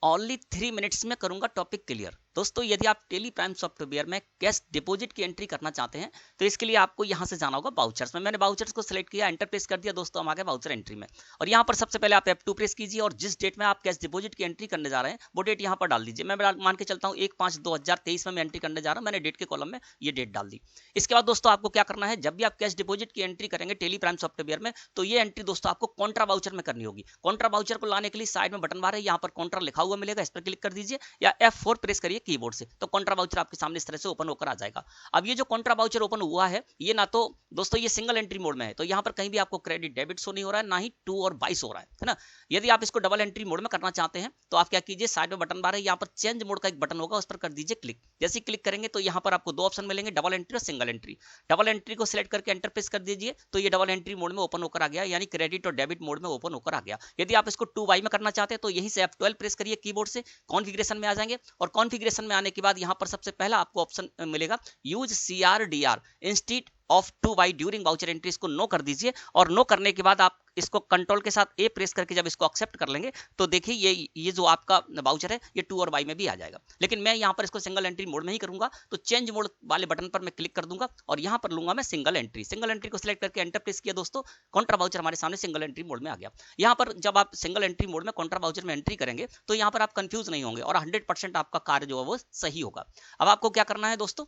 Only 3 minutes में करूंगा topic clear. दोस्तों यदि आप टेली प्राइम सॉफ्टवेयर में कैश डिपॉजिट की एंट्री करना चाहते हैं तो इसके लिए आपको यहां से जाना होगा बाउचर्स में। मैंने बाउचर्स को सिलेक्ट किया, एंटर प्रेस कर दिया दोस्तों, हम आ गए बाउचर एंट्री में। और यहां पर सबसे पहले आप F2 प्रेस कीजिए और जिस डेट में आप कैश डिपॉजिट की एंट्री करने जा रहे हैं वो डेट यहां पर डाल दीजिए। मैं मान के चलता हूं 1/5/2023 में मैं एंट्री करने जा रहा हूं, मैंने डेट के कॉलम में ये डेट डाल दी। इसके बाद दोस्तों आपको क्या करना है, जब भी आप कैश डिपॉजिट की एंट्री करेंगे टेली प्राइम सॉफ्टवेयर में तो ये एंट्री दोस्तों आपको कॉन्ट्रा बाउचर में करनी होगी। कॉन्ट्रा बाउचर को लाने के लिए साइड में बटन बार है, यहाँ पर कॉन्ट्रा लिखा हुआ मिलेगा, इस पर क्लिक कर दीजिए या F4 प्रेस करिए कीबोर्ड से, तो कॉन्ट्रा बाउचर आपके सामने इस तरह से ओपन होकर आ जाएगा। अब ये जो कॉन्ट्रा बाउचर ओपन हुआ है ये ना तो दोस्तों ये सिंगल एंट्री मोड में है, तो यहाँ पर कहीं भी आपको क्रेडिट डेबिट शो नहीं हो रहा है, ना ही 2 और 22 हो रहा है ना। यदि आप इसको डबल एंट्री मोड में करना चाहते हैं तो आप क्या कीजिए, साइड में बटन बार है, यहाँ पर चेंज मोड का एक बटन होगा, उस पर कर दीजिए क्लिक। जैसे क्लिक करेंगे तो यहाँ पर आपको 2 ऑप्शन मिलेंगे, डबल एंट्री और सिंगल एंट्री। डबल एंट्री को सिलेक्ट करके एंटर प्रेस कर दीजिए तो ये डबल एंट्री मोड में ओपन होकर आ गया, यानी क्रेडिट और डेबिट मोड में ओपन होकर आ गया। यदि आप इसको 2Y में करना चाहते हैं तो यहीं से F12 प्रेस करिए कीबोर्ड से, कॉन्फ़िगरेशन में आ जाएंगे और कॉन्फ़िगरेशन में आने के बाद यहाँ पर सबसे पहला आपको ऑप्शन मिलेगा use CRDR instead of 2Y during voucher entry, इसको नो कर दीजिए। और नो करने के बाद आप इसको कंट्रोल के साथ A प्रेस करके जब इसको एक्सेप्ट कर लेंगे तो देखिए ये जो आपका बाउचर है ये 2 और Y में भी आ जाएगा। लेकिन मैं यहाँ पर इसको सिंगल एंट्री मोड में ही करूंगा, तो चेंज मोड वाले बटन पर मैं क्लिक कर दूंगा और यहाँ पर लूंगा मैं सिंगल एंट्री। सिंगल एंट्री को सिलेक्ट करके एंटर प्रेस किया दोस्तों, कॉन्ट्रा बाउचर हमारे सामने सिंगल एंट्री मोड में आ गया। यहाँ पर जब आप सिंगल एंट्री मोड में कॉन्ट्रा बाउचर में एंट्री करेंगे तो यहाँ पर आप कंफ्यूज नहीं होंगे और 100% आपका कार्य जो है वो सही होगा। अब आपको क्या करना है दोस्तों,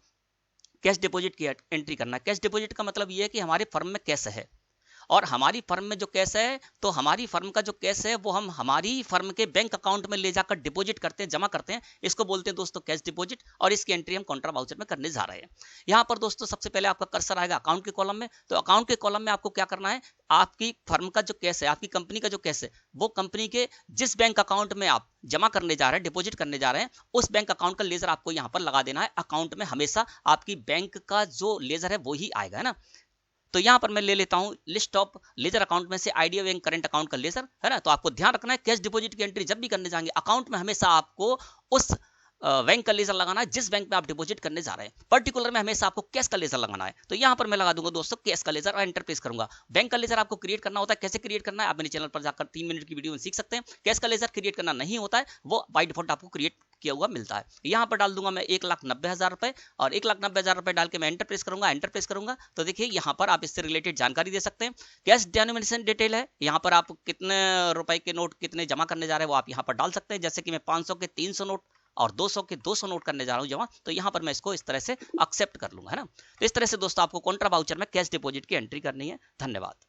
कैश डिपॉजिट की एंट्री करना है। कैश डिपॉजिट का मतलब ये है कि हमारे फर्म में कैश है और हमारी फर्म में जो कैश है तो हमारी फर्म का जो कैश है वो हम हमारी फर्म के बैंक अकाउंट में ले जाकर डिपॉजिट करते हैं, जमा करते हैं, इसको बोलते हैं दोस्तों कैश डिपॉजिट। और इसकी एंट्री हम कॉन्ट्रा बाउचर में करने जा रहे हैं। यहाँ पर दोस्तों सबसे पहले आपका कर्सर आएगा अकाउंट के कॉलम में, तो अकाउंट के कॉलम में आपको क्या करना है, आपकी फर्म का जो कैश है, आपकी कंपनी का जो कैश है वो कंपनी के जिस बैंक अकाउंट में आप जमा करने जा रहे हैं, डिपॉजिट करने जा रहे हैं, उस बैंक अकाउंट का लेजर आपको यहाँ पर लगा देना है। अकाउंट में हमेशा आपकी बैंक का जो लेजर है वो ही आएगा, है ना। तो यहाँ पर मैं ले लेता हूँ लिस्ट ऑफ लेजर अकाउंट में से आइडिया बैंक करंट अकाउंट का लेजर, है ना। तो आपको ध्यान रखना है कैश डिपॉजिट की एंट्री जब भी करने जाएंगे अकाउंट में हमेशा आपको उस बैंक का लेजर लगाना है जिस बैंक में आप डिपॉजिट करने जा रहे हैं। पर्टिकुलर में हमेशा आपको कैश का लेजर लगाना है, तो यहाँ पर मैं लगा दूंगा दोस्तों कैश का लेजर और एंटर प्रेस करूंगा। बैंक का लेजर आपको क्रिएट करना होता है, कैसे क्रिएट करना है आप मेरे चैनल पर जाकर 3 मिनट की वीडियो में सीख सकते हैं। कैश का लेजर क्रिएट करना नहीं होता है, वो बाय डिफॉल्ट आपको क्रिएट किया हुआ मिलता है। यहाँ पर डाल दूंगा मैं 1,90,000 रुपए और 1,90,000 रुपए डाल के मैं एंटर प्रेस करूंगा। एंटर प्रेस करूंगा तो देखिए यहाँ पर आप इससे रिलेटेड जानकारी दे सकते हैं। कैश डिनोमिनेशन डिटेल है, यहाँ पर आप कितने रुपए के नोट कितने जमा करने जा रहे हैं वो आप यहाँ पर डाल सकते हैं। जैसे कि मैं 500 के 300 नोट और 200 के 200 नोट करने जा रहा हूँ जमा, तो यहाँ पर मैं इसको इस तरह से एक्सेप्ट कर लूंगा, है ना। तो इस तरह से दोस्तों आपको कॉन्ट्रा बाउचर में कैश डिपॉजिट की एंट्री करनी है। धन्यवाद।